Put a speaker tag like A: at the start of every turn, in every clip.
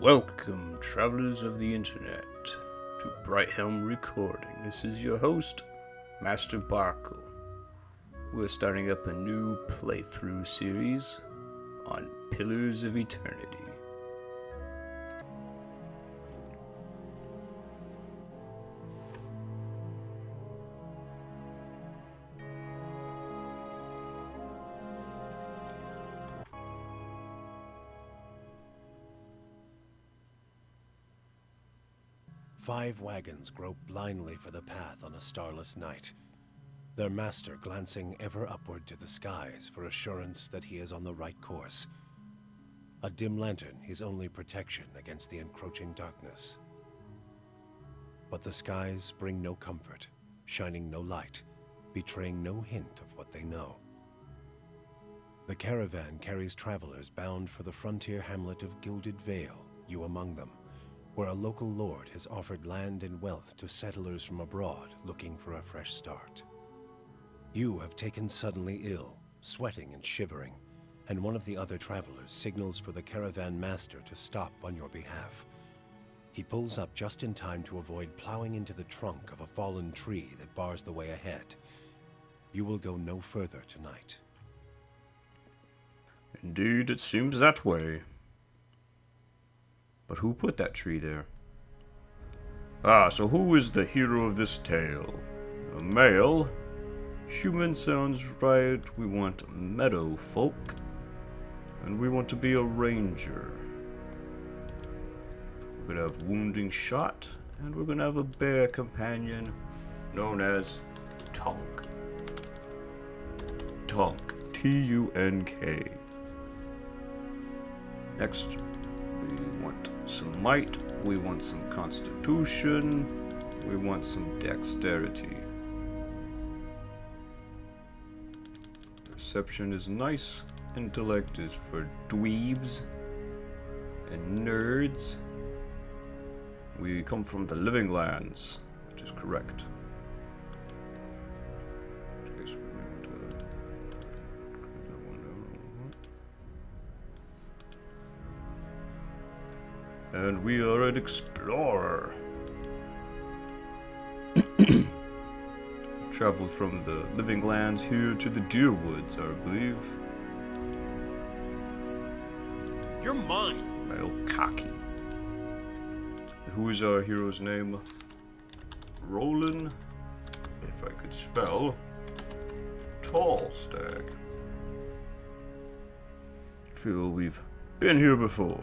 A: Welcome, travelers of the internet, to Brighthelm Recording. This is your host, Master Barkle. We're starting up a new playthrough series on Pillars of Eternity.
B: Five wagons grope blindly for the path on a starless night, their master glancing ever upward to the skies for assurance that he is on the right course. A dim lantern his only protection against the encroaching darkness. But the skies bring no comfort, shining no light, betraying no hint of what they know. The caravan carries travelers bound for the frontier hamlet of Gilded Vale, you among them, where a local lord has offered land and wealth to settlers from abroad looking for a fresh start. You have taken suddenly ill, sweating and shivering, and one of the other travelers signals for the caravan master to stop on your behalf. He pulls up just in time to avoid plowing into the trunk of a fallen tree that bars the way ahead. You will go no further tonight.
A: Indeed, it seems that way. But who put that tree there? So who is the hero of this tale? A male? Human sounds right. We want meadow folk. And we want to be a ranger. We're gonna have wounding shot, and we're gonna have a bear companion known as Tonk. Tonk. T-U-N-K. Next, we want some might, we want some constitution, we want some dexterity. Perception is nice, intellect is for dweebs and nerds. We come from the living lands, which is correct. And we are an explorer. We've traveled from the living lands here to the deer woods, I believe.
C: You're mine.
A: Male cocky. And who is our hero's name? Rollen, if I could spell. Tall stag. Feel we've been here before.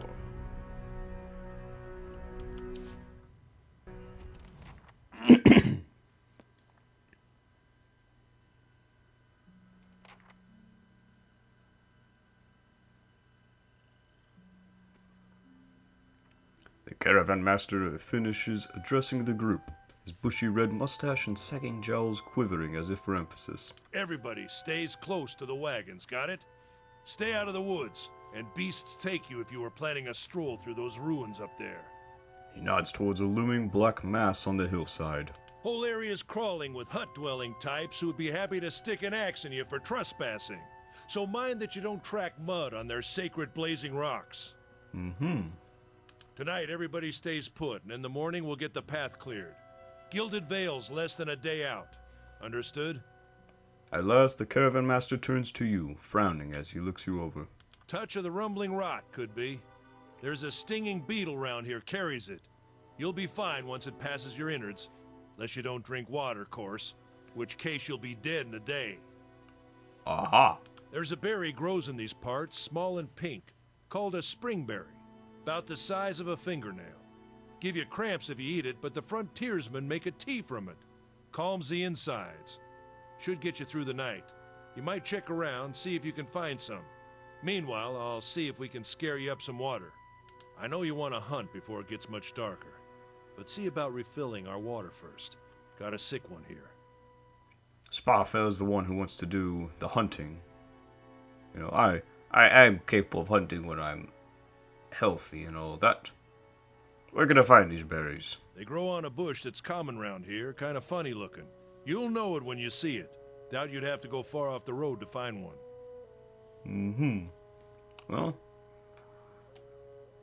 A: The caravan master finishes addressing the group, his bushy red mustache and sagging jowls quivering as if for emphasis.
C: Everybody stays close to the wagons, got it? Stay out of the woods, and beasts take you if you were planning a stroll through those ruins up there.
A: He nods towards a looming black mass on the hillside.
C: Whole area's crawling with hut-dwelling types who would be happy to stick an axe in you for trespassing. So mind that you don't track mud on their sacred blazing rocks. Tonight, everybody stays put, and in the morning we'll get the path cleared. Gilded Vale's less than a day out. Understood?
A: At last, the caravan master turns to you, frowning as he looks you over.
C: Touch of the rumbling rot, could be. There's a stinging beetle round here, carries it. You'll be fine once it passes your innards. Unless you don't drink water, course. Which case you'll be dead in a day.
A: Aha!
C: There's a berry grows in these parts, small and pink, called a springberry. About the size of a fingernail. Give you cramps if you eat it, but the frontiersmen make a tea from it. Calms the insides. Should get you through the night. You might check around, see if you can find some. Meanwhile, I'll see if we can scare you up some water. I know you want to hunt before it gets much darker. But see about refilling our water first. Got a sick one here.
A: Sparfell's the one who wants to do the hunting. You know, I'm capable of hunting when I'm healthy and all that. Where can I find these berries?
C: They grow on a bush that's common round here, kind of funny looking. You'll know it when you see it. Doubt you'd have to go far off the road to find one.
A: Well,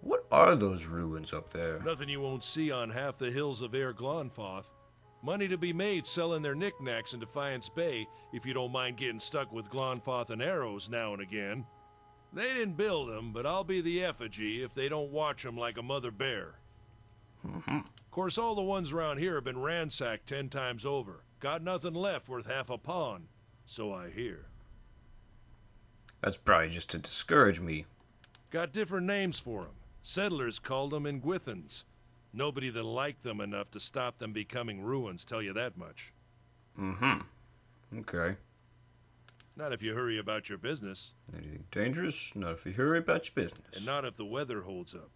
A: What are those ruins up there?
C: Nothing you won't see on half the hills of Air Glonfoth. Money to be made selling their knickknacks in Defiance Bay if you don't mind getting stuck with Glonfoth and arrows now and again. They didn't build them, but I'll be the effigy if they don't watch them like a mother bear. Of course, all the ones around here have been ransacked 10 times over. Got nothing left worth half a pawn, so I hear.
A: That's probably just to discourage me.
C: Got different names for them. Settlers called them Ingwithans. Nobody that liked them enough to stop them becoming ruins, tell you that much.
A: Okay.
C: Not if you hurry about your business.
A: Anything dangerous? Not if you hurry about your business.
C: And not if the weather holds up.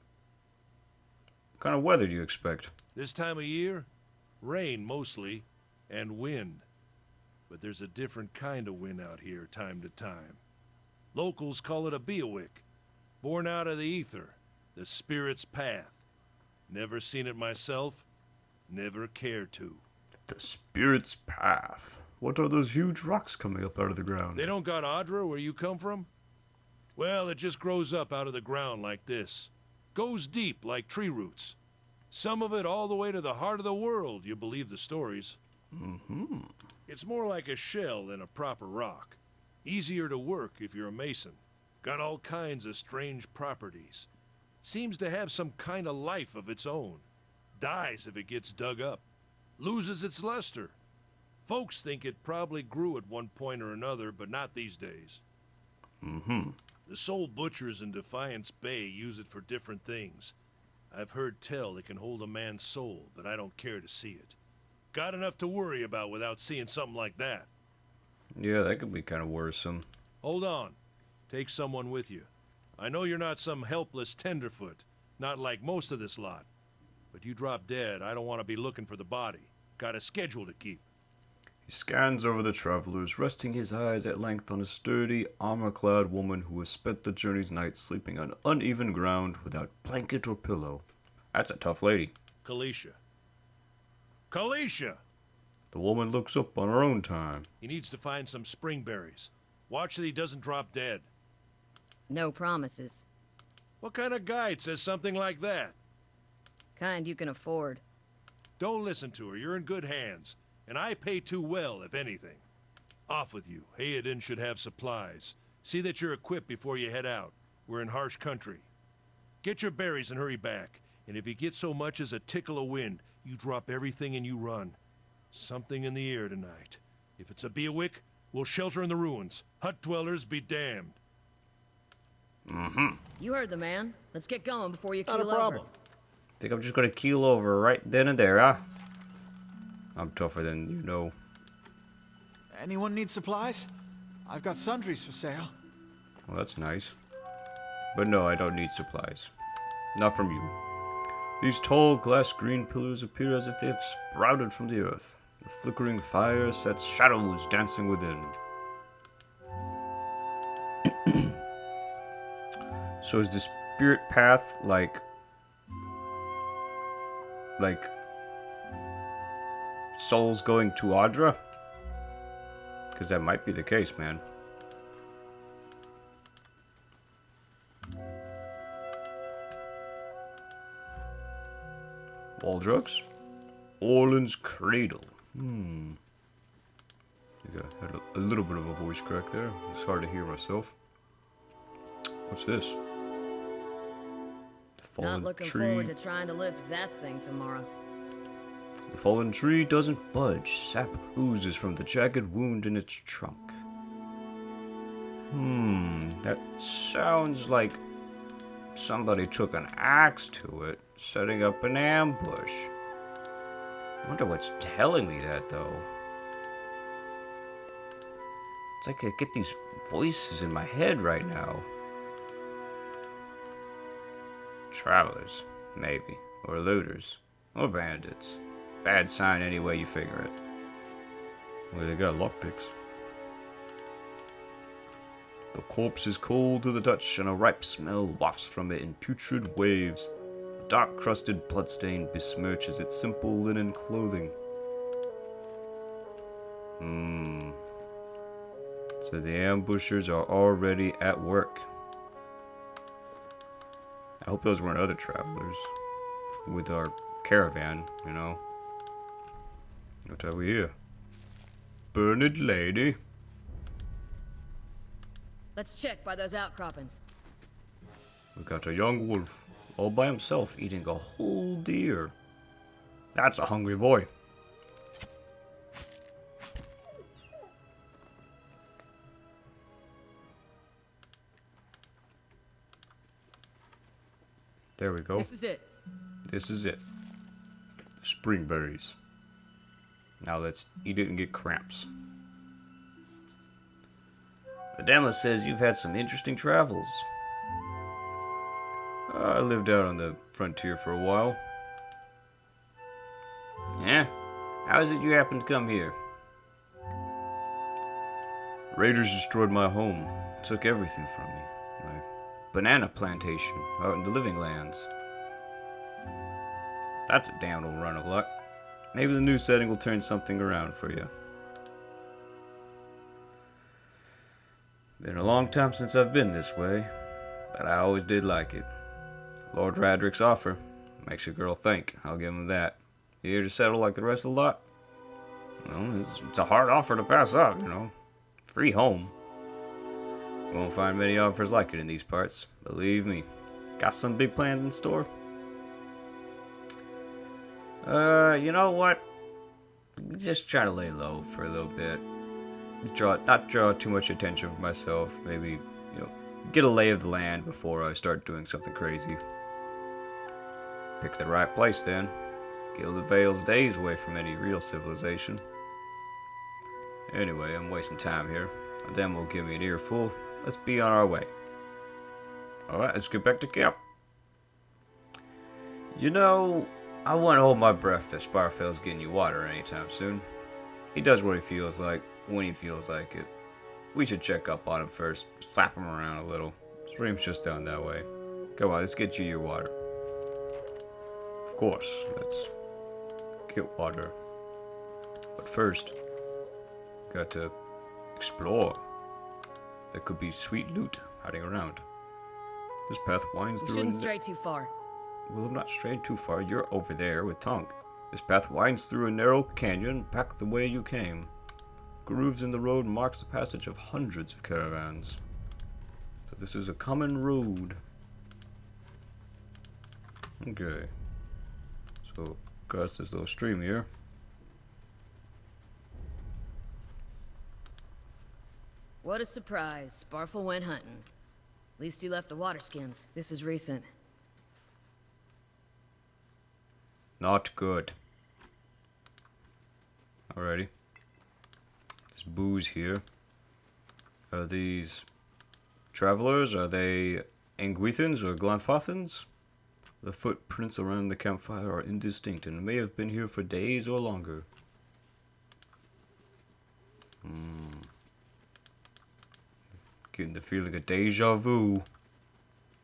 A: What kind of weather do you expect?
C: This time of year, rain mostly, and wind. But there's a different kind of wind out here time to time. Locals call it a Reawakened, born out of the ether, the spirit's path. Never seen it myself, never cared to.
A: The spirit's path. What are those huge rocks coming up out of the ground?
C: They don't got Adra where you come from? Well, it just grows up out of the ground like this. Goes deep like tree roots. Some of it all the way to the heart of the world, you believe the stories. It's more like a shell than a proper rock. Easier to work if you're a mason. Got all kinds of strange properties. Seems to have some kind of life of its own. Dies if it gets dug up. Loses its luster. Folks think it probably grew at one point or another, but not these days. The soul butchers in Defiance Bay use it for different things. I've heard tell it can hold a man's soul, but I don't care to see it. Got enough to worry about without seeing something like that.
A: Yeah, that could be kind of worrisome.
C: Hold on. Take someone with you. I know you're not some helpless tenderfoot, not like most of this lot. But you drop dead, I don't want to be looking for the body. Got a schedule to keep.
A: He scans over the travelers, resting his eyes at length on a sturdy, armor-clad woman who has spent the journey's night sleeping on uneven ground without blanket or pillow. That's a tough lady.
C: Kalisha. Kalisha!
A: The woman looks up on her own time.
C: He needs to find some springberries. Watch that he doesn't drop dead.
D: No promises.
C: What kind of guide says something like that?
D: Kind you can afford.
C: Don't listen to her. You're in good hands. And I pay too well, if anything. Off with you. Hayden should have supplies. See that you're equipped before you head out. We're in harsh country. Get your berries and hurry back. And if you get so much as a tickle of wind, you drop everything and you run. Something in the air tonight. If it's a Reawakened, we'll shelter in the ruins. Hut dwellers be damned.
D: You heard the man. Let's get going before you keel
B: Not a problem.
D: over.
A: Think I'm just gonna keel over right then and there, huh? I'm tougher than you know.
E: Anyone need supplies? I've got sundries for sale.
A: Well, that's nice. But no, I don't need supplies. Not from you. These tall glass green pillars appear as if they have sprouted from the earth. The flickering fire sets shadows dancing within. So is the spirit path like souls going to Adra? Because that might be the case, man. Waldrugs? Orland's Cradle. I had a little bit of a voice crack there. It's hard to hear myself. What's this? The fallen
D: Not looking
A: tree.
D: forward to trying to lift that thing tomorrow.
A: The fallen tree doesn't budge. Sap oozes from the jagged wound in its trunk. That sounds like somebody took an axe to it, setting up an ambush. I wonder what's telling me that, though. It's like I get these voices in my head right now. Travelers, maybe. Or looters. Or bandits. Bad sign any way you figure it. Well, they got lockpicks. The corpse is cold to the touch, and a ripe smell wafts from it in putrid waves. A dark-crusted bloodstain besmirches its simple linen clothing. So the ambushers are already at work. I hope those weren't other travelers with our caravan, you know. What have we here? Burned lady.
D: Let's check by those outcroppings.
A: We got a young wolf all by himself eating a whole deer. That's a hungry boy. There we go.
D: This is it.
A: This is it. Spring berries. Now let's eat it and get cramps. The demo says you've had some interesting travels. I lived out on the frontier for a while. Yeah? How is it you happened to come here? Raiders destroyed my home, took everything from me. My banana plantation out in the Living Lands. That's a damn old run of luck. Maybe the new setting will turn something around for you. Been a long time since I've been this way, but I always did like it. Lord Radrick's offer makes a girl think. I'll give him that. You here to settle like the rest of the lot? Well, it's a hard offer to pass up, you know. Free home. Won't find many offers like it in these parts. Believe me. Got some big plans in store? You know what? Just try to lay low for a little bit. Not draw too much attention for myself. Maybe, you know, get a lay of the land before I start doing something crazy. Pick the right place then. Gilded Vale's days away from any real civilization. Anyway, I'm wasting time here. A demo will give me an earful. Let's be on our way. Alright, let's get back to camp. You know, I wouldn't hold my breath that Sparfell's getting you water anytime soon. He does what he feels like, when he feels like it. We should check up on him first, slap him around a little. Stream's just down that way. Come on, let's get you your water. Of course, let's get water. But first, got to explore. There could be sweet loot hiding around. This path winds
D: We
A: through.
D: shouldn't stray too far.
A: Well, I'm not straying too far. You're over there with Tonk. This path winds through a narrow canyon back the way you came. Grooves in the road marks the passage of hundreds of caravans. So this is a common road. Okay. So, across this little stream here.
D: What a surprise. Sparfel went hunting. At least he left the water skins. This is recent.
A: Not good. Alrighty. There's booze here. Are these travelers? Are they Anguithans or Glanfothans? The footprints around the campfire are indistinct and may have been here for days or longer. Getting the feeling of deja vu.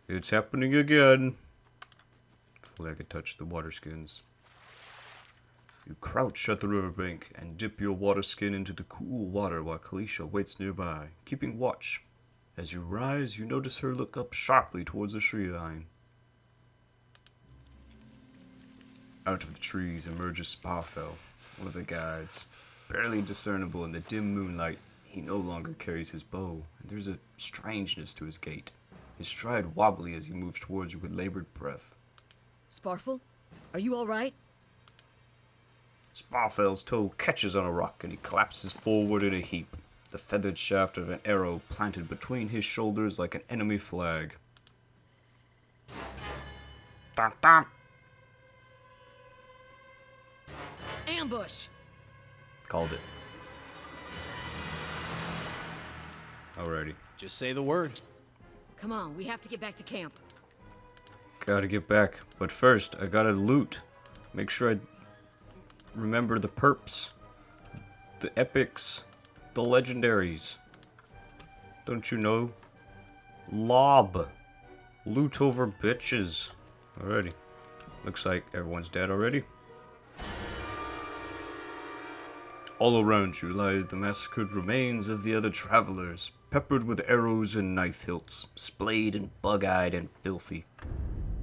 A: It's happening again. Before I could touch the water skins. You crouch at the riverbank and dip your water skin into the cool water while Kalisha waits nearby, keeping watch. As you rise, you notice her look up sharply towards the tree line. Out of the trees emerges Sparfell, one of the guides. Barely discernible in the dim moonlight, he no longer carries his bow, and there's a strangeness to his gait. His stride wobbly as he moves towards you with labored breath.
D: Sparfel? Are you alright?
A: Sparfell's toe catches on a rock and he collapses forward in a heap, the feathered shaft of an arrow planted between his shoulders like an enemy flag. Dun, dun.
D: Ambush!
A: Called it. Alrighty.
B: Just say the word.
D: Come on, we have to get back to camp.
A: Gotta get back. But first, I gotta loot. Make sure I remember the perps, the epics, the legendaries. Don't you know? Lob. Loot over bitches. Alrighty. Looks like everyone's dead already. All around you lie the massacred remains of the other travelers, peppered with arrows and knife hilts, splayed and bug-eyed and filthy.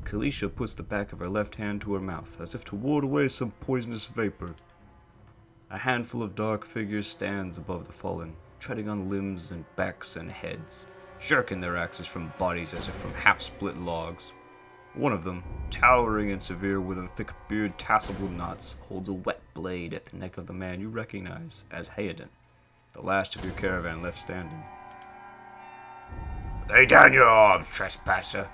A: Kalisha puts the back of her left hand to her mouth, as if to ward away some poisonous vapor. A handful of dark figures stands above the fallen, treading on limbs and backs and heads, jerking their axes from bodies as if from half-split logs. One of them, towering and severe with a thick beard tasseled with knots, holds a wet blade at the neck of the man you recognize as Hayden, the last of your caravan left standing.
F: Lay down your arms, trespasser.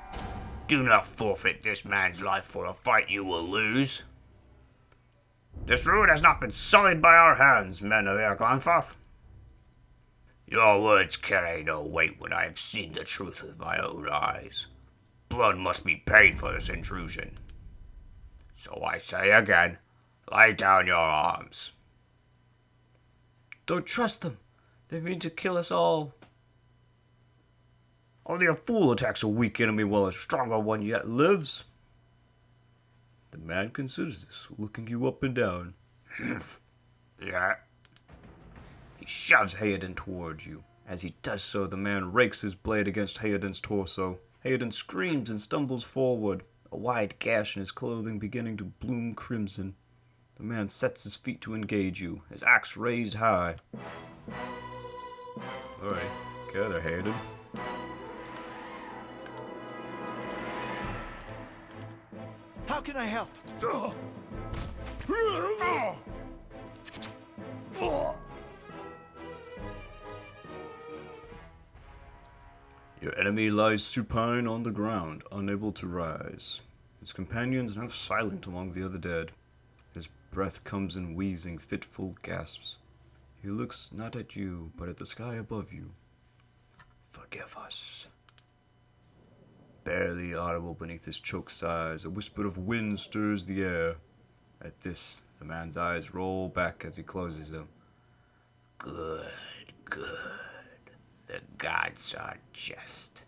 F: Do not forfeit this man's life for a fight you will lose. This road has not been sullied by our hands, men of Erglanfath. Your words carry no weight when I have seen the truth with my own eyes. Blood must be paid for this intrusion. So I say again, lay down your arms.
A: Don't trust them. They mean to kill us all.
F: Only a fool attacks a weak enemy while a stronger one yet lives.
A: The man considers this, looking you up and down.
F: Yeah.
A: He shoves Hayden toward you. As he does so, the man rakes his blade against Hayden's torso. Hayden screams and stumbles forward, a wide gash in his clothing beginning to bloom crimson. The man sets his feet to engage you, his axe raised high. Alright, gather, Hayden.
E: How can I help?
A: Your enemy lies supine on the ground, unable to rise. His companions now silent among the other dead. His breath comes in wheezing, fitful gasps. He looks not at you, but at the sky above you. Forgive us. Barely audible beneath his choked sighs, a whisper of wind stirs the air. At this, the man's eyes roll back as he closes them.
F: Good, good. The gods are just.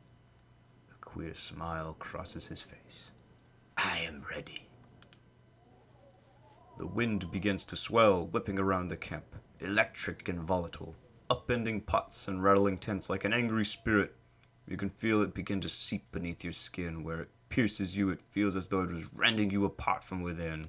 A: A queer smile crosses his face.
F: I am ready.
A: The wind begins to swell, whipping around the camp, electric and volatile, upending pots and rattling tents like an angry spirit. You can feel it begin to seep beneath your skin. Where it pierces you, it feels as though it was rending you apart from within.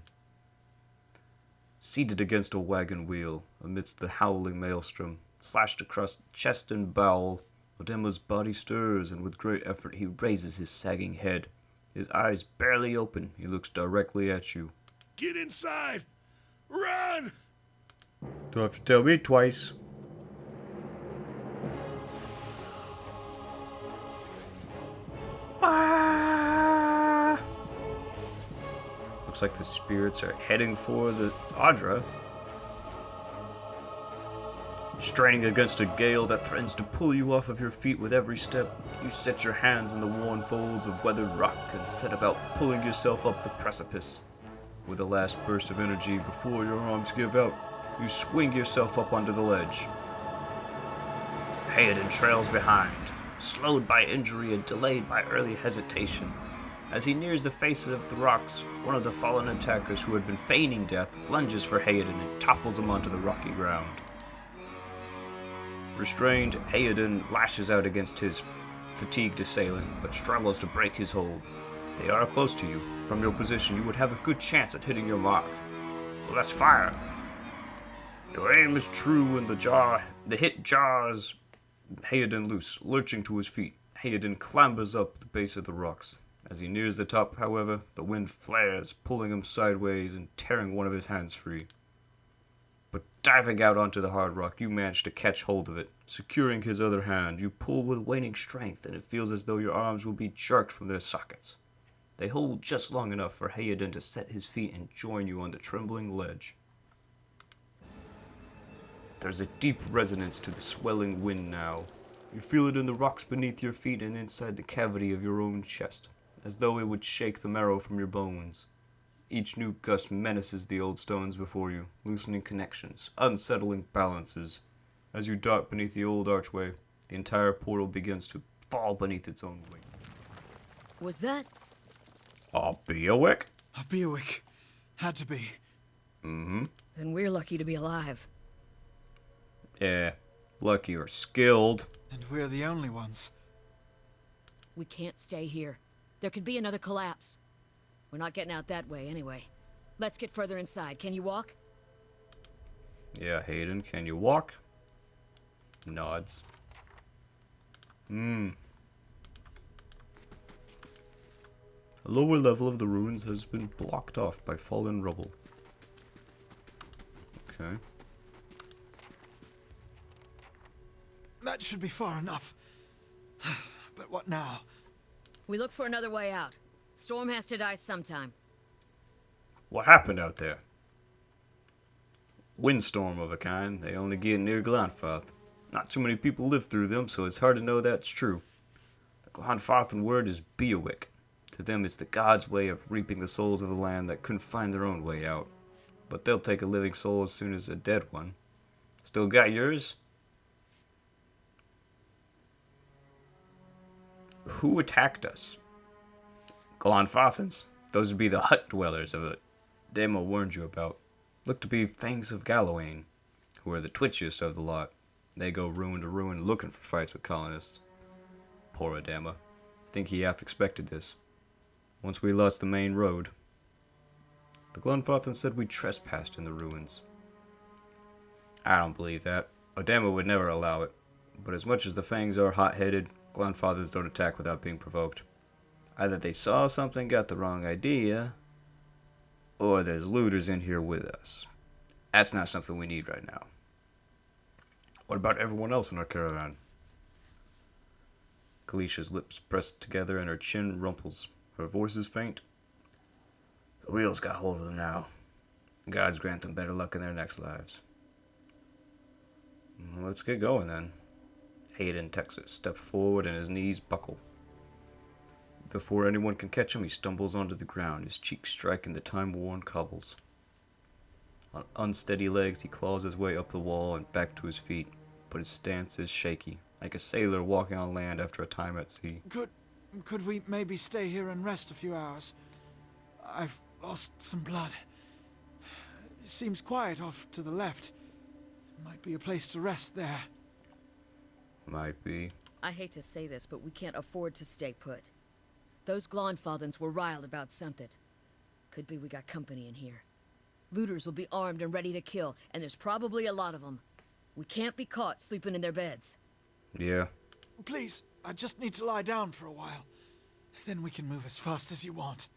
A: Seated against a wagon wheel, amidst the howling maelstrom, slashed across chest and bowel, Odema's body stirs, and with great effort he raises his sagging head. His eyes barely open, he looks directly at you.
C: Get inside! Run!
A: Don't have to tell me twice. Looks like the spirits are heading for the Audra. Straining against a gale that threatens to pull you off of your feet with every step, you set your hands in the worn folds of weathered rock and set about pulling yourself up the precipice. With a last burst of energy before your arms give out, you swing yourself up onto the ledge.
F: Hayden trails behind, slowed by injury and delayed by early hesitation.
A: As he nears the face of the rocks, one of the fallen attackers who had been feigning death lunges for Hayden and topples him onto the rocky ground. Restrained, Hayden lashes out against his fatigued assailant, but struggles to break his hold. They are close to you. From your position, you would have a good chance at hitting your mark.
F: Well, let's fire.
A: Your aim is true, and the hit jars Hayden loose, lurching to his feet. Hayden clambers up the base of the rocks. As he nears the top, however, the wind flares, pulling him sideways and tearing one of his hands free. But diving out onto the hard rock, you manage to catch hold of it. Securing his other hand, you pull with waning strength, and it feels as though your arms will be jerked from their sockets. They hold just long enough for Hayden to set his feet and join you on the trembling ledge. There's a deep resonance to the swelling wind now. You feel it in the rocks beneath your feet and inside the cavity of your own chest, as though it would shake the marrow from your bones. Each new gust menaces the old stones before you, loosening connections, unsettling balances. As you dart beneath the old archway, the entire portal begins to fall beneath its own weight.
D: Was that?
A: I'll be awake.
E: A Buick. Had to be.
A: Mm-hmm.
D: Then we're lucky to be alive.
A: Yeah, lucky or skilled.
E: And we're the only ones.
D: We can't stay here. There could be another collapse. We're not getting out that way anyway. Let's get further inside. Can you walk?
A: Yeah, Hayden, can you walk? Nods. The lower level of the ruins has been blocked off by fallen rubble. Okay.
E: That should be far enough. But what now?
D: We look for another way out. Storm has to die sometime.
A: What happened out there? Windstorm of a kind. They only get near Glanfath. Not too many people live through them, so it's hard to know that's true. The Glanfathan word is Beowik. To them, it's the gods' way of reaping the souls of the land that couldn't find their own way out. But they'll take a living soul as soon as a dead one. Still got yours? Who attacked us? Glanfathans. Those would be the hut dwellers of it. Demo warned you about. Look to be Fangs of Gallowayne, who are the twitchiest of the lot. They go ruin to ruin looking for fights with colonists. Poor Adama. I think he half expected this. Once we lost the main road, the Glenfathan said we trespassed in the ruins. I don't believe that. Adama would never allow it. But as much as the Fangs are hot-headed, Glenfathers don't attack without being provoked. Either they saw something, got the wrong idea, or there's looters in here with us. That's not something we need right now. What about everyone else in our caravan? Kalisha's lips pressed together and her chin rumples. Her voice is faint. The wheels got hold of them now. Gods grant them better luck in their next lives. Well, let's get going then. Hayden, Texas, steps forward and his knees buckle. Before anyone can catch him, he stumbles onto the ground, his cheeks striking the time-worn cobbles. On unsteady legs, he claws his way up the wall and back to his feet, but his stance is shaky, like a sailor walking on land after a time at sea.
E: Could we maybe stay here and rest a few hours? I've lost some blood. It seems quiet off to the left. Might be a place to rest there.
A: Might be.
D: I hate to say this, but we can't afford to stay put. Those Glonfathans were riled about something. Could be we got company in here. Looters will be armed and ready to kill, and there's probably a lot of them. We can't be caught sleeping in their beds.
A: Yeah.
E: Please, I just need to lie down for a while. Then we can move as fast as you want.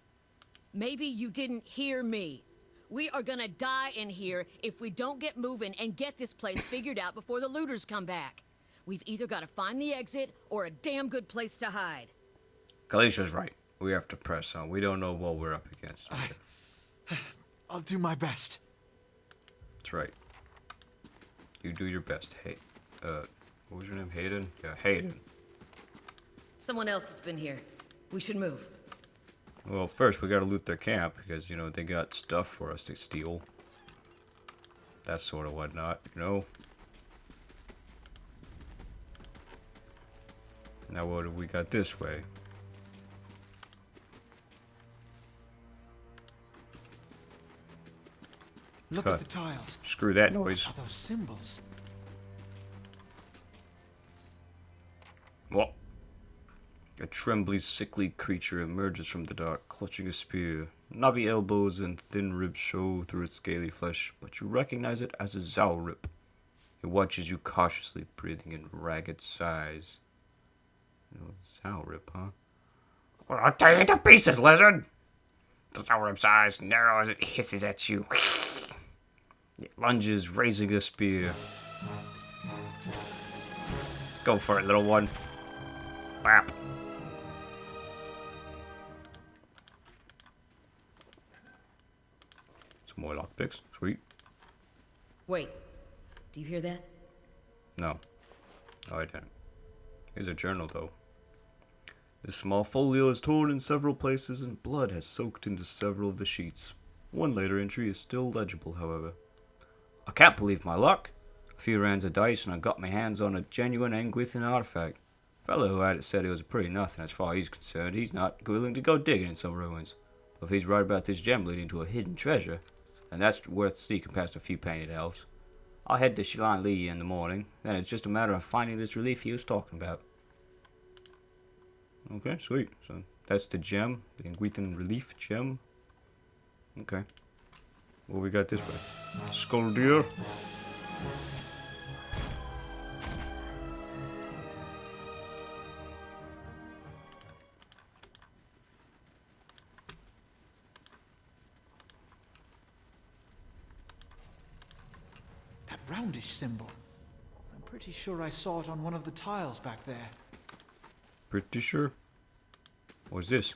D: Maybe you didn't hear me. We are gonna die in here if we don't get moving and get this place figured out before the looters come back. We've either got to find the exit or a damn good place to hide.
A: Kalisha's right. We have to press on. We don't know what we're up against.
E: I'll do my best.
A: That's right. You do your best. Hey, what was your name? Hayden? Yeah, Hayden.
D: Someone else has been here. We should move.
A: Well, first we gotta loot their camp, because, you know, they got stuff for us to steal. That sort of whatnot, you know? Now what have we got this way?
E: Look
A: Cut.
E: at the tiles.
A: Screw that noise.
E: What are those symbols?
A: What? A trembly, sickly creature emerges from the dark, clutching a spear. Knobby elbows and thin ribs show through its scaly flesh, but you recognize it as a Zaurip. It watches you cautiously, breathing in ragged sighs. Oh, Zaurip, huh?
F: Well, I'll tear you to pieces, lizard! The Zaurip's eyes narrow as it hisses at you.
A: It lunges, raising a spear.
F: Go for it, little one. Bap.
A: Some more lockpicks. Sweet.
D: Wait. Do you hear that?
A: No. No, I didn't. Here's a journal, though. This small folio is torn in several places and blood has soaked into several of the sheets. One later entry is still legible, however. I can't believe my luck. A few rounds of dice and I got my hands on a genuine Angwithan artifact. Fellow who had it said it was pretty nothing as far as he's concerned. He's not willing to go digging in some ruins. But if he's right about this gem leading to a hidden treasure, then that's worth seeking past a few painted elves. I'll head to Shilan Li in the morning, then it's just a matter of finding this relief he was talking about. Okay, sweet. So, That's the gem. The Ingwithan Relief Gem. Okay. What we got this way? Skull deer.
E: That roundish symbol. I'm pretty sure I saw it on one of the tiles back there.
A: Pretty sure. What's this?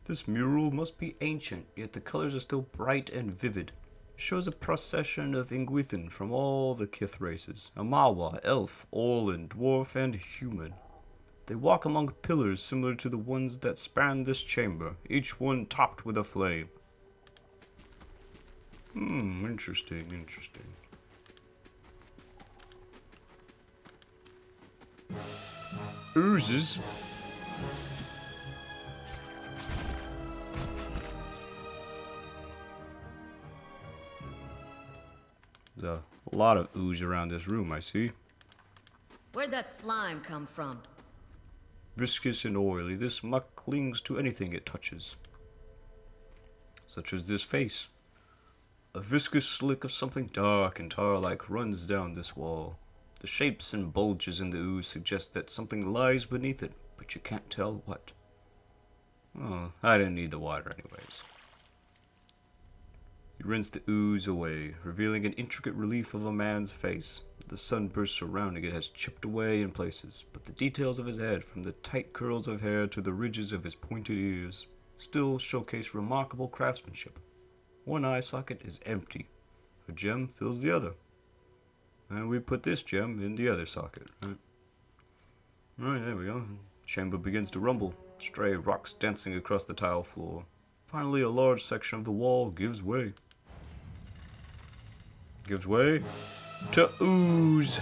A: This mural must be ancient, yet the colors are still bright and vivid. It shows a procession of Ingwithan from all the Kith races. Amawa, elf, Orlan, dwarf, and human. They walk among pillars similar to the ones that span this chamber, each one topped with a flame. Interesting, interesting. Oozes. There's a lot of ooze around this room, I see.
D: Where'd that slime come from?
A: Viscous and oily, this muck clings to anything it touches. Such as this face. A viscous slick of something dark and tar-like runs down this wall. The shapes and bulges in the ooze suggest that something lies beneath it, but you can't tell what. Oh, I didn't need the water anyways. You rinse the ooze away, revealing an intricate relief of a man's face. The sunburst surrounding it has chipped away in places, but the details of his head, from the tight curls of hair to the ridges of his pointed ears, still showcase remarkable craftsmanship. One eye socket is empty. A gem fills the other. And we put this gem in the other socket, right? Alright, there we go. Chamber begins to rumble, stray rocks dancing across the tile floor. Finally, a large section of the wall gives way. Gives way to ooze.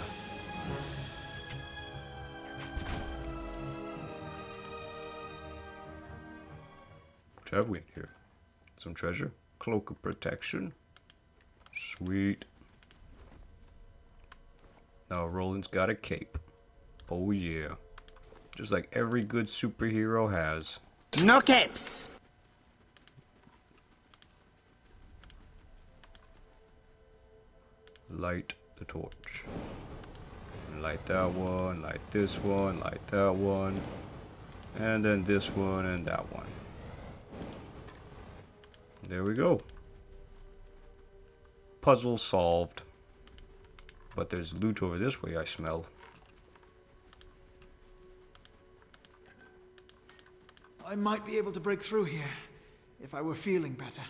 A: What have we in here? Some treasure? Cloak of protection. Sweet. Now Rollen's got a cape. Oh yeah. Just like every good superhero has.
G: No capes!
A: Light the torch. Light that one, light this one, light that one. And then this one and that one. There we go. Puzzle solved. But there's loot over this way, I smell.
E: I might be able to break through here, if I were feeling better.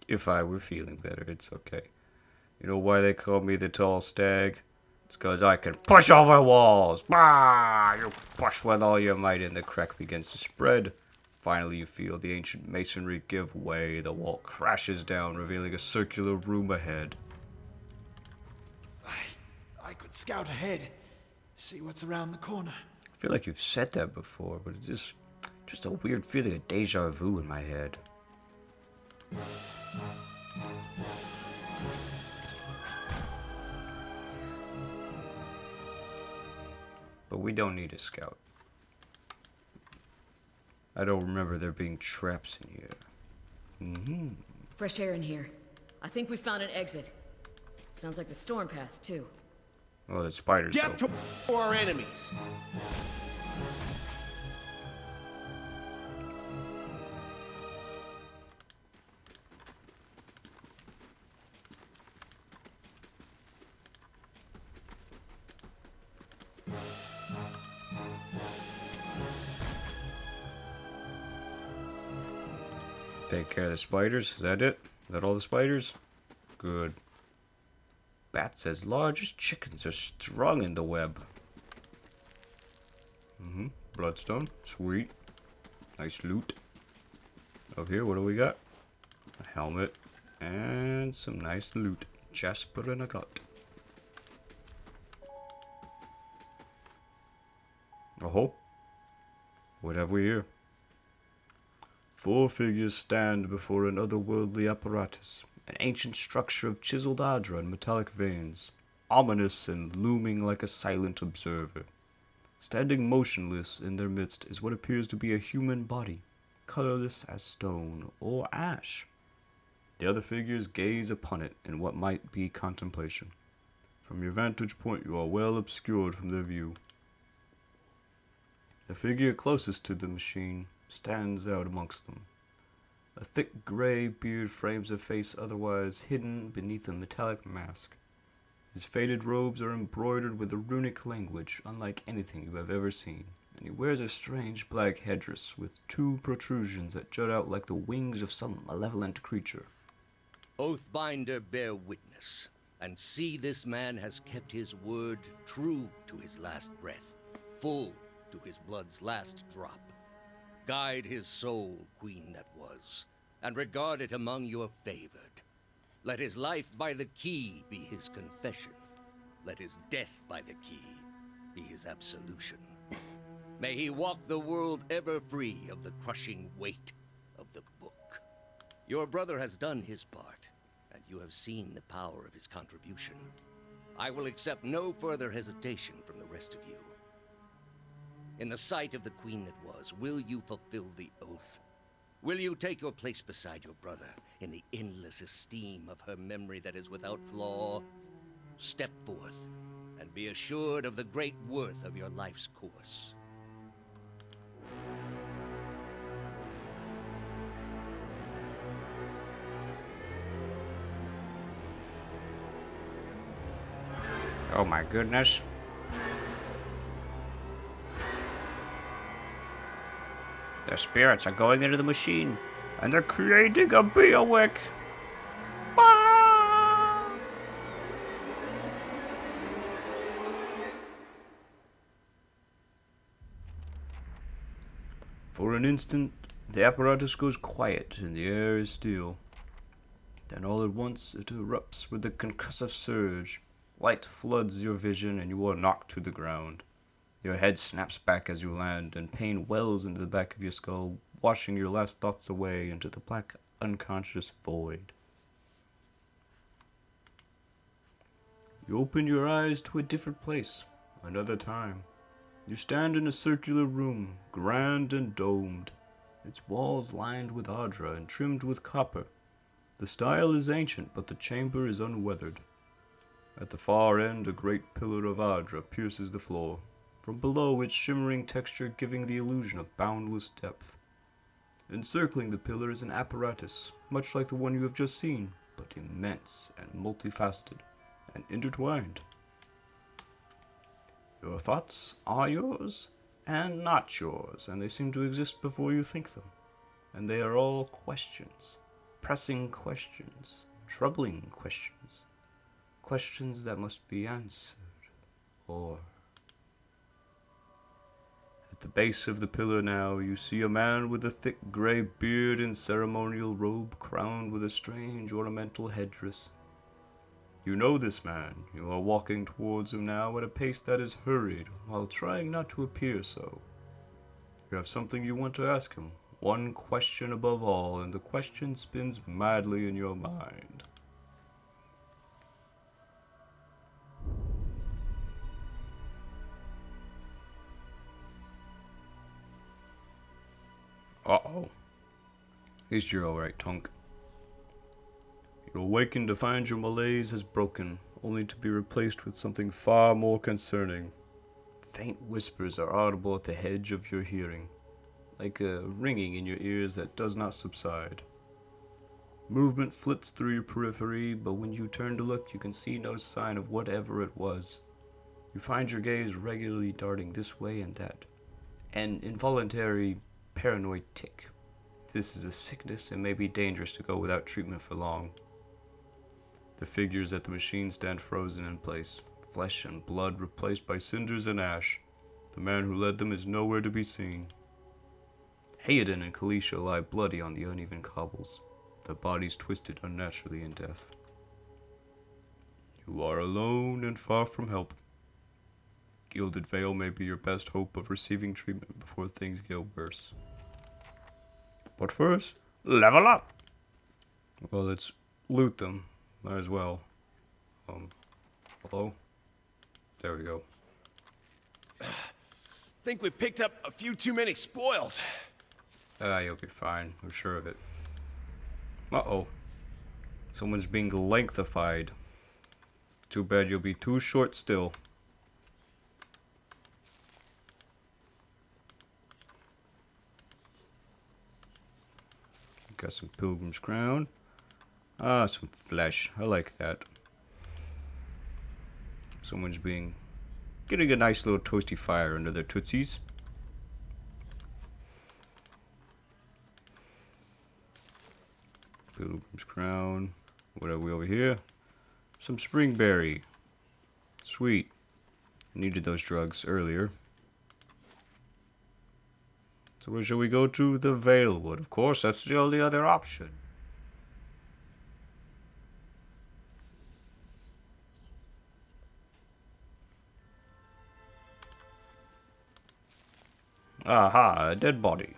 A: If I were feeling better, it's okay. You know why they call me the tall stag? It's because I can push over walls. Bah! You push with all your might and the crack begins to spread. Finally, you feel the ancient masonry give way. The wall crashes down, revealing a circular room ahead.
E: I could scout ahead, see what's around the corner.
A: I feel like you've said that before, but it's just a weird feeling of deja vu in my head. But we don't need a scout. I don't remember there being traps in here.
D: Fresh air in here. I think we found an exit. Sounds like the storm path, too.
A: Oh, the spiders.
G: Death
A: though.
G: to our enemies!
A: Take care of the spiders. Is that it? Is that all the spiders? Good. Bats as large as chickens are strung in the web. Bloodstone. Sweet. Nice loot. Over here, what do we got? A helmet. And some nice loot. Jasper and a gut. Oh. What have we here? 4 figures stand before an otherworldly apparatus, an ancient structure of chiseled adra and metallic veins, ominous and looming like a silent observer. Standing motionless in their midst is what appears to be a human body, colorless as stone or ash. The other figures gaze upon it in what might be contemplation. From your vantage point, you are well obscured from their view. The figure closest to the machine stands out amongst them. A thick gray beard frames a face otherwise hidden beneath a metallic mask. His faded robes are embroidered with a runic language unlike anything you have ever seen, and he wears a strange black headdress with two protrusions that jut out like the wings of some malevolent creature.
H: Oathbinder, bear witness, and see this man has kept his word true to his last breath, full to his blood's last drop. Guide his soul, queen that was, and regard it among your favored. Let his life by the key be his confession. Let his death by the key be his absolution. May he walk the world ever free of the crushing weight of the book. Your brother has done his part, and you have seen the power of his contribution. I will accept no further hesitation from the rest of you. In the sight of the queen that was, will you fulfill the oath? Will you take your place beside your brother in the endless esteem of her memory that is without flaw? Step forth and be assured of the great worth of your life's course.
F: Oh my goodness. The spirits are going into the machine, and they're creating a biowick. Ah!
A: For an instant, the apparatus goes quiet and the air is still. Then all at once it erupts with a concussive surge. Light floods your vision and you are knocked to the ground. Your head snaps back as you land, and pain wells into the back of your skull, washing your last thoughts away into the black, unconscious void. You open your eyes to a different place, another time. You stand in a circular room, grand and domed, its walls lined with ardra and trimmed with copper. The style is ancient, but the chamber is unweathered. At the far end, a great pillar of ardra pierces the floor, from below its shimmering texture giving the illusion of boundless depth. Encircling the pillar is an apparatus, much like the one you have just seen, but immense and multifaceted, and intertwined. Your thoughts are yours, and not yours, and they seem to exist before you think them. And they are all questions, pressing questions, troubling questions, questions that must be answered, or... At the base of the pillar now, you see a man with a thick gray beard and ceremonial robe crowned with a strange ornamental headdress. You know this man. You are walking towards him now at a pace that is hurried, while trying not to appear so. You have something you want to ask him, one question above all, and the question spins madly in your mind. Uh-oh. At least you're alright, Tunk. You awaken to find your malaise has broken, only to be replaced with something far more concerning. Faint whispers are audible at the hedge of your hearing, like a ringing in your ears that does not subside. Movement flits through your periphery, but when you turn to look, you can see no sign of whatever it was. You find your gaze regularly darting this way and that, an involuntary paranoid tic. This is a sickness and may be dangerous to go without treatment for long. The figures at the machine stand frozen in place, flesh and blood replaced by cinders and ash. The man who led them is nowhere to be seen. Hayden and Kalisha lie bloody on the uneven cobbles, their bodies twisted unnaturally in death. You are alone and far from help. Gilded Vale may be your best hope of receiving treatment before things get worse. But first, level up! Well, let's loot them. Might as well. Hello? There we go.
G: Think we picked up a few too many spoils.
A: You'll be fine. I'm sure of it. Uh-oh. Someone's being lengthified. Too bad you'll be too short still. Got some pilgrim's crown. Ah, some flesh. I like that. Someone's getting a nice little toasty fire under their tootsies. Pilgrim's crown. What have we over here? Some springberry. Sweet. Needed those drugs earlier. So where shall we go to? The Vale Wood. Of course, that's the only other option. Aha, a dead body.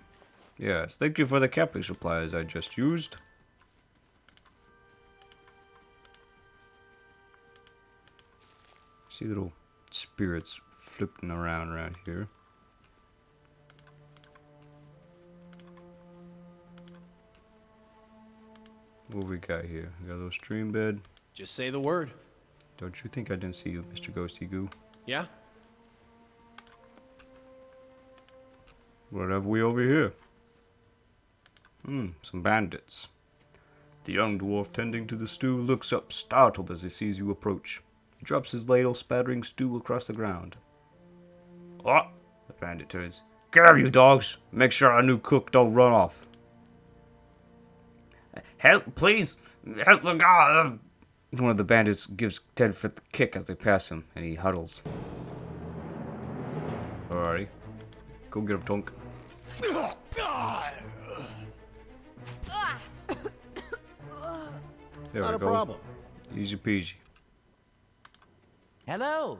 A: Yes, thank you for the camping supplies I just used. See little spirits flipping around here. What we got here? We got a little stream bed.
G: Just say the word.
A: Don't you think I didn't see you, Mr. Ghosty Goo?
G: Yeah?
A: What have we over here? Some bandits. The young dwarf tending to the stew looks up, startled as he sees you approach. He drops his ladle, spattering stew across the ground. Oh! The bandit turns. Get up, you dogs! Make sure our new cook don't run off.
F: Help, please! Help, look out!
A: One of the bandits gives Ted a kick as they pass him, and he huddles. Alrighty. Go get him, Tonk. There
G: Not
A: we
G: a
A: go.
G: problem.
A: Easy peasy.
I: Hello.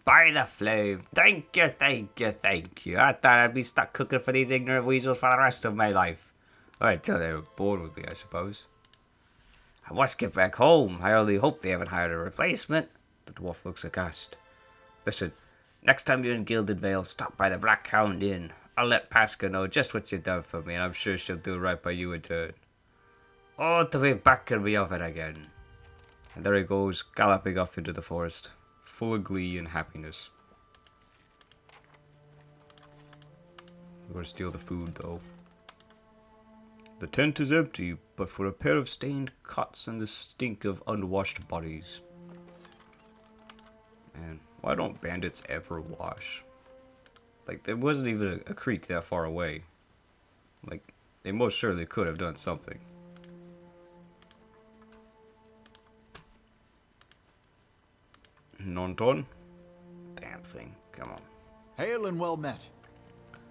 F: By the flame. Thank you, thank you, thank you. I thought I'd be stuck cooking for these ignorant weasels for the rest of my life. Or until they were bored with me, I suppose. I must get back home. I only hope they haven't hired a replacement. The dwarf looks aghast. Listen, next time you're in Gilded Vale, stop by the Black Hound Inn. I'll let Pasca know just what you've done for me, and I'm sure she'll do right by you in turn. Oh, to be back in the oven again. And there he goes, galloping off into the forest, full of glee and happiness. We're gonna steal the food, though. The tent is empty, but for a pair of stained cots and the stink of unwashed bodies. Man, why don't bandits ever wash? Like, there wasn't even a creek that far away. Like, they most surely could have done something. Nonton? Damn thing, come on.
E: Hail and well met.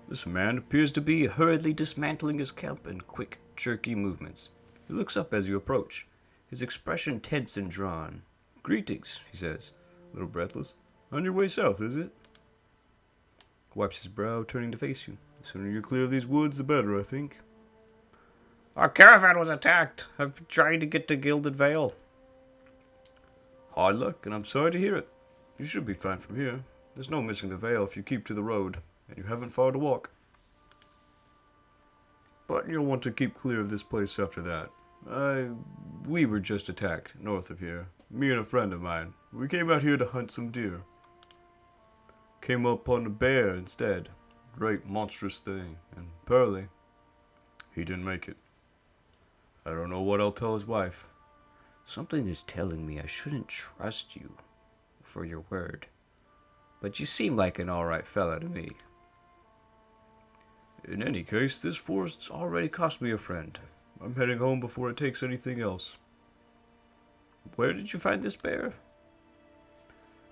A: This man appears to be hurriedly dismantling his camp in quick, jerky movements. He looks up as you approach, his expression tense and drawn. Greetings, he says, a little breathless. On your way south, is it? Wipes his brow, turning to face you. The sooner you clear these woods, the better, I think.
F: Our caravan was attacked. I'm trying to get to Gilded Vale.
A: Hard luck, and I'm sorry to hear it. You should be fine from here. There's no missing the Vale if you keep to the road, and you haven't far to walk. But you'll want to keep clear of this place after that. We were just attacked, north of here. Me and a friend of mine. We came out here to hunt some deer. Came up on a bear instead. Great monstrous thing. And Pearly, he didn't make it. I don't know what I'll tell his wife.
F: Something is telling me I shouldn't trust you for your word. But you seem like an alright fella to me.
A: In any case, this forest's already cost me a friend. I'm heading home before it takes anything else.
F: Where did you find this bear?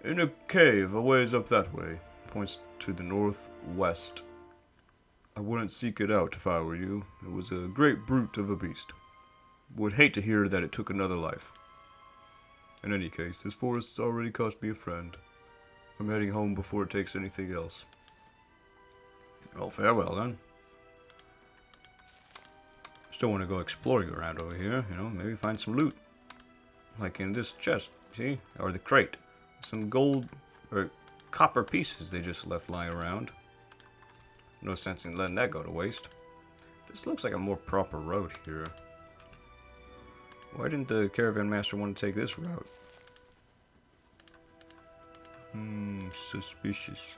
A: In a cave a ways up that way. Points to the northwest. I wouldn't seek it out if I were you. It was a great brute of a beast. Would hate to hear that it took another life. In any case, this forest's already cost me a friend. I'm heading home before it takes anything else.
F: Oh, farewell then.
A: Still want to go exploring around over here, maybe find some loot. Like in this chest, see? Or the crate. Some gold, or copper pieces they just left lying around. No sense in letting that go to waste. This looks like a more proper route here. Why didn't the caravan master want to take this route? Suspicious.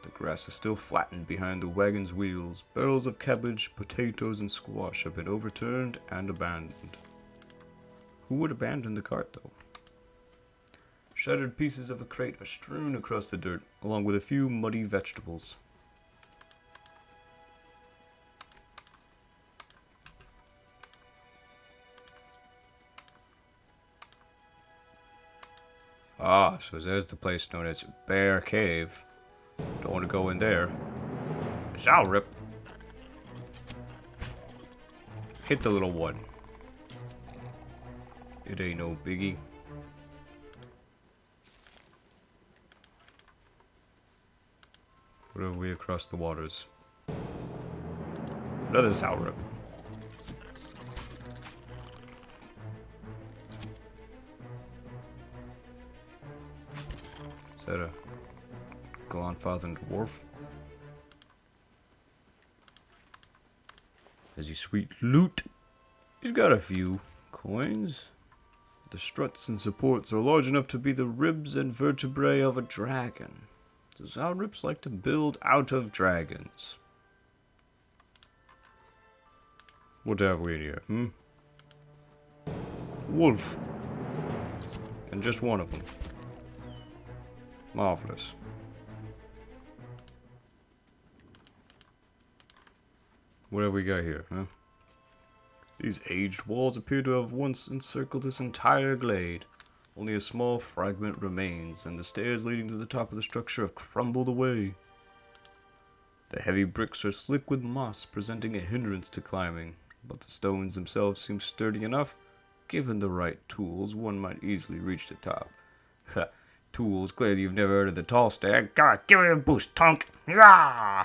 A: The grass is still flattened behind the wagon's wheels. Barrels of cabbage, potatoes, and squash have been overturned and abandoned. Who would abandon the cart, though? Shattered pieces of a crate are strewn across the dirt, along with a few muddy vegetables. Ah, so there's the place known as Bear Cave. Don't want to go in there. Shall rip. Hit the little one. It ain't no biggie. What are we across the waters? Another Shall rip. Is that a Glonfather dwarf? Has he sweet loot? He's got a few coins. The struts and supports are large enough to be the ribs and vertebrae of a dragon. Does our rips like to build out of dragons? What have we in here, Wolf. And just one of them. Marvelous. What have we got here, These aged walls appear to have once encircled this entire glade. Only a small fragment remains, and the stairs leading to the top of the structure have crumbled away. The heavy bricks are slick with moss, presenting a hindrance to climbing, but the stones themselves seem sturdy enough. Given the right tools, one might easily reach the top. Tools, clearly you've never heard of the tall stair. God, give me a boost, Tunk! Yah!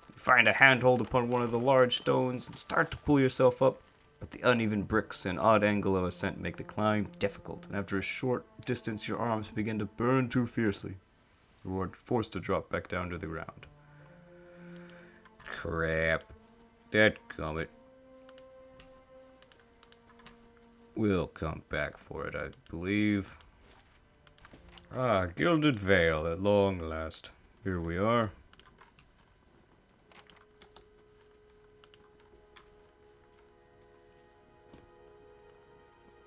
A: You find a handhold upon one of the large stones and start to pull yourself up, but the uneven bricks and odd angle of ascent make the climb difficult, and after a short distance your arms begin to burn too fiercely. You are forced to drop back down to the ground. Crap. Dadgummit. We'll come back for it, I believe. Ah, Gilded Vale at long last. Here we are.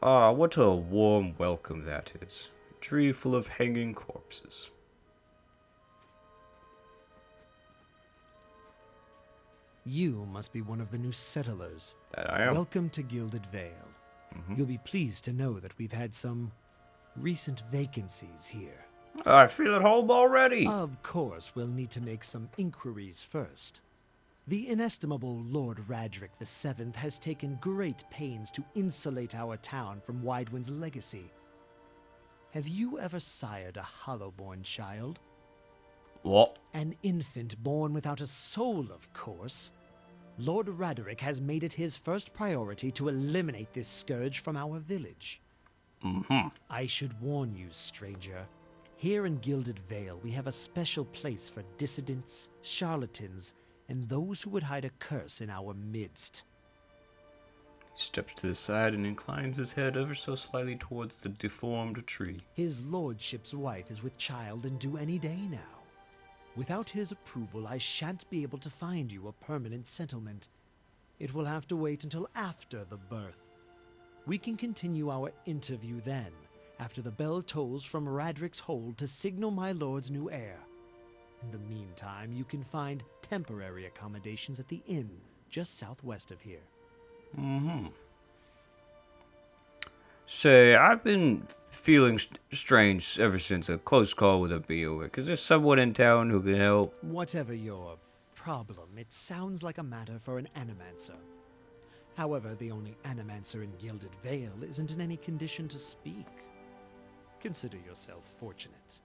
A: Ah, what a warm welcome that is. A tree full of hanging corpses.
I: You must be one of the new settlers.
A: That I am.
I: Welcome to Gilded Vale. You'll be pleased to know that we've had some recent vacancies here.
A: I feel at home already.
I: Of course, we'll need to make some inquiries first. The inestimable Lord Radric VII has taken great pains to insulate our town from Widewind's legacy. Have you ever sired a hollowborn child?
A: What?
I: An infant born without a soul, of course. Lord Radric has made it his first priority to eliminate this scourge from our village. I should warn you, stranger. Here in Gilded Vale, we have a special place for dissidents, charlatans, and those who would hide a curse in our midst.
A: He steps to the side and inclines his head ever so slightly towards the deformed tree.
I: His lordship's wife is with child and due any day now. Without his approval, I shan't be able to find you a permanent settlement. It will have to wait until after the birth. We can continue our interview then, after the bell tolls from Radric's hold to signal my lord's new heir. In the meantime, you can find temporary accommodations at the inn just southwest of here.
A: Say, I've been feeling strange ever since a close call with a Beowick. Is there someone in town who can help?
I: Whatever your problem, it sounds like a matter for an animancer. However, the only animancer in Gilded Vale isn't in any condition to speak. Consider yourself fortunate.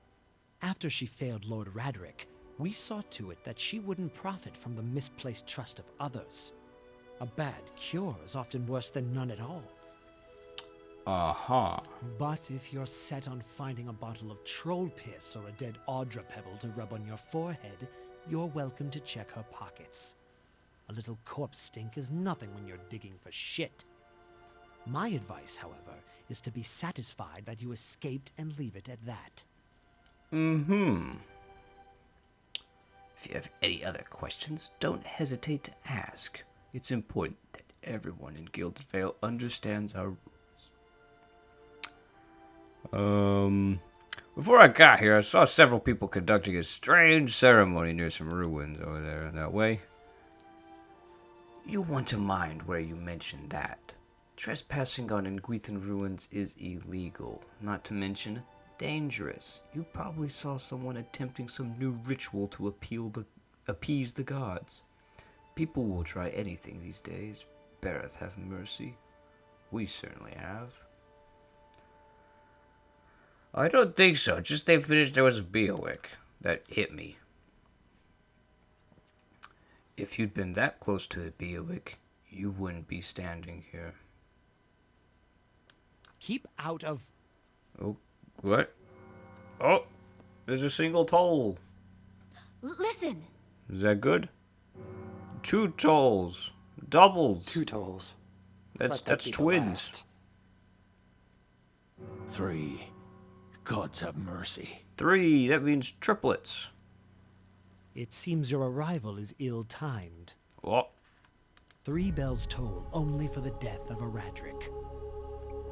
I: After she failed Lord Radric, we saw to it that she wouldn't profit from the misplaced trust of others. A bad cure is often worse than none at all.
A: Uh-huh.
I: But if you're set on finding a bottle of troll piss or a dead Audra pebble to rub on your forehead, you're welcome to check her pockets. A little corpse stink is nothing when you're digging for shit. My advice, however, is to be satisfied that you escaped and leave it at that.
F: Mm-hmm. If you have any other questions, don't hesitate to ask. It's important that everyone in Gilded Vale understands our rules. Before I got here, I saw several people conducting a strange ceremony near some ruins over there that way. You want to mind where you mentioned that. Trespassing on Nguithan ruins is illegal, not to mention dangerous. You probably saw someone attempting some new ritual to appease the gods. People will try anything these days. Bereth have mercy. We certainly have. I don't think so. Just they finished, there was a Beowick that hit me. If you'd been that close to the Beowick, you wouldn't be standing here.
I: Keep out of...
A: Oh, what? Oh, there's a single toll.
J: Listen!
A: Is that good? 2 tolls. Doubles.
K: 2 tolls.
A: That's
K: Let that be the
A: twins.
K: last. 3. Gods have mercy.
A: 3, that means triplets.
I: It seems your arrival is ill-timed.
A: What?
I: 3 bells toll only for the death of a Radric.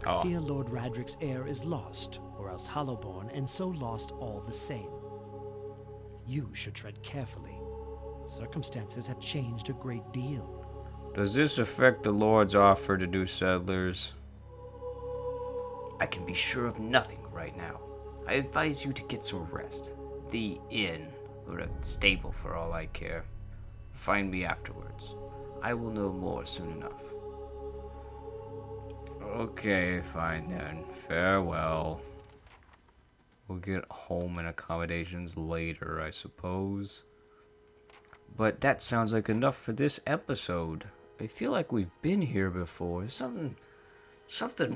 A: Oh.
I: Fear Lord Radric's heir is lost, or else Hollowborn, and so lost all the same. You should tread carefully. Circumstances have changed a great deal.
A: Does this affect the Lord's offer to do settlers?
F: I can be sure of nothing right now. I advise you to get some rest. The inn, or a stable for all I care. Find me afterwards. I will know more soon enough.
A: Okay, fine then. Farewell. We'll get home and accommodations later, I suppose. But that sounds like enough for this episode. I feel like we've been here before. Something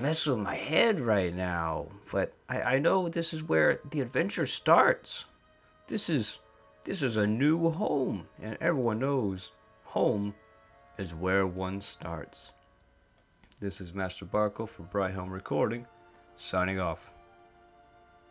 A: messing with my head right now. But I know this is where the adventure starts. This is a new home. And everyone knows home is where one starts. This is Master Barkle for Bryhelm Recording, signing off.